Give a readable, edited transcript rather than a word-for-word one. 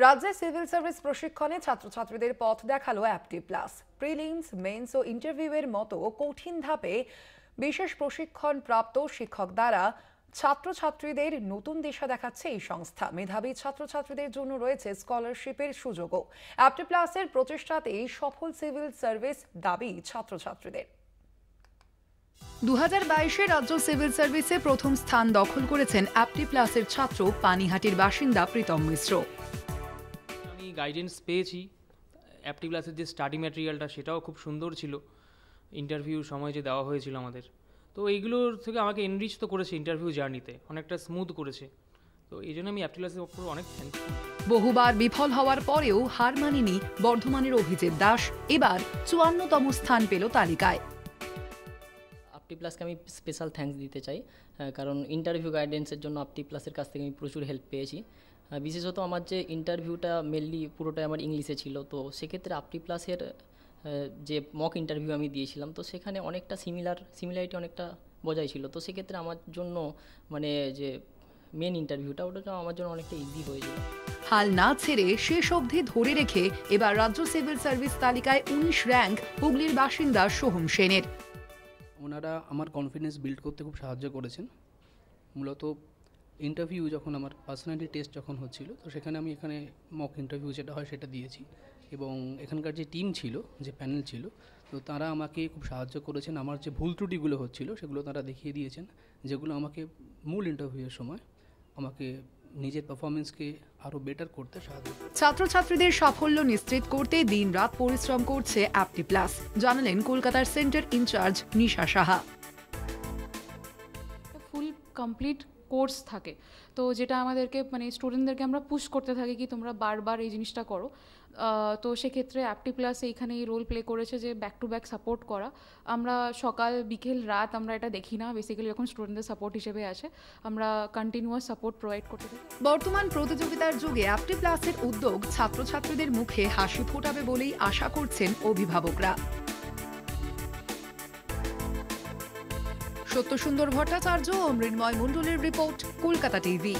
রাজ্যে civil service প্রশিক্ষণে ছাত্রছাত্রীদের পথ দেখালো অ্যাপটি প্লাস। প্রিলিমস, মেন্স ও ইন্টারভিউয়ের মতো কঠিন ধাপে বিশেষ প্রশিক্ষণ প্রাপ্ত শিক্ষক দ্বারা ছাত্রছাত্রীদের নতুন দিশা দেখাচ্ছে এই সংস্থা। মেধাবী ছাত্রছাত্রীদের জন্য রয়েছে স্কলারশিপের সুযোগও। অ্যাপটি প্লাসের প্রচেষ্টাতেই সফল সিভিল সার্ভিস দাবি ছাত্রছাত্রীদের। 2022-এ রাজ্য সিভিল সার্ভিসে প্রথম স্থান দখল করেছেন অ্যাপটি প্লাসের ছাত্র পানিহাটির বাসিন্দা প্রীতম মিশ্র। আমি গাইডেন্স পেয়েছি। অ্যাপটি প্লাসের যে স্টাডি ম্যাটেরিয়ালটা সেটাও খুব সুন্দর ছিল। ইন্টারভিউ সময় যে দেওয়া হয়েছিল আমাদের, তো এইগুলোর থেকে আমাকে এনরিচ তো করেছে, ইন্টারভিউ জার্নিতে অনেকটা স্মুথ করেছে। তো এই জন্য আমি অ্যাপটি প্লাসের উপর অনেক থ্যাঙ্কফুল। বহুবার বিফল হওয়ার পরেও হার মানেনি বর্ধমানের অভিজিৎ দাস। এবার 54তম স্থান পেল তালিকায়। অ্যাপটি প্লাসকে আমি স্পেশাল থ্যাঙ্কস দিতে চাই, কারণ ইন্টারভিউ গাইডেন্সের জন্য অ্যাপটি প্লাসের কাছ থেকে আমি প্রচুর হেল্প পেয়েছি। বিশেষত আমার যে ইন্টারভিউটা মেনলি পুরোটাই আমার ইংলিশে ছিল, তো সেক্ষেত্রে অ্যাপটি প্লাসের যে মক ইন্টারভিউ আমি দিয়েছিলাম, তো সেখানে অনেকটা সিমিলারিটি অনেকটা বজায় ছিল। তো সেক্ষেত্রে আমার জন্য মানে যে মেন ইন্টারভিউটা ওটা আমার জন্য অনেকটা ইজি হয়েছিল। হাল না ছেড়ে শেষ অবধি ধরে রেখে এবার রাজ্য সিভিল সার্ভিস তালিকায় 19 র্যাঙ্ক হুগলির বাসিন্দা সোহম সেনের। ওনারা আমার কনফিডেন্স বিল্ড করতে খুব সাহায্য করেছেন। মূলত ইন্টারভিউ যখন আমার পার্সোনালিটি টেস্ট যখন হচ্ছিল, তো সেখানে আমি এখানে মক ইন্টারভিউ যেটা হয় সেটা দিয়েছি, এবং এখানকার যে টিম ছিল, যে প্যানেল ছিল, তো তারা আমাকে খুব সাহায্য করেছেন। আমার যে ভুল ত্রুটিগুলো হচ্ছিল সেগুলো তারা দেখিয়ে দিয়েছেন, যেগুলো আমাকে মূল ইন্টারভিউয়ের সময় আমাকে নিজের পারফরমেন্সকে আরও বেটার করতে সাহায্য। ছাত্রছাত্রীদের সাফল্য নিশ্চিত করতে দিনরাত পরিশ্রম করছে অ্যাপটি প্লাস, জানালেন কলকাতার সেন্টার ইনচার্জ নিশা সাহা। ফুল কমপ্লিট কোর্স থাকে, তো যেটা আমাদেরকে মানে স্টুডেন্টদেরকে আমরা পুশ করতে থাকি কি তোমরা বারবার এই জিনিসটা করো। তো সেক্ষেত্রে অ্যাপটি প্লাস এইখানে এই রোল প্লে করেছে যে ব্যাক টু ব্যাক সাপোর্ট করা। আমরা সকাল বিকেল রাত আমরা এটা দেখি না, বেসিক্যালি যখন স্টুডেন্টদের সাপোর্ট হিসেবে আছে আমরা কন্টিনিউয়াস সাপোর্ট প্রোভাইড করতে থাকি। বর্তমান প্রতিযোগিতার যুগে অ্যাপটি প্লাসের উদ্যোগ ছাত্রছাত্রীদের মুখে হাসি ফোটাবে বলেই আশা করছেন অভিভাবকরা। সত্যসুন্দর ভট্টাচার্য ও মৃন্ময় মণ্ডলের রিপোর্ট, কলকাতা টিভি।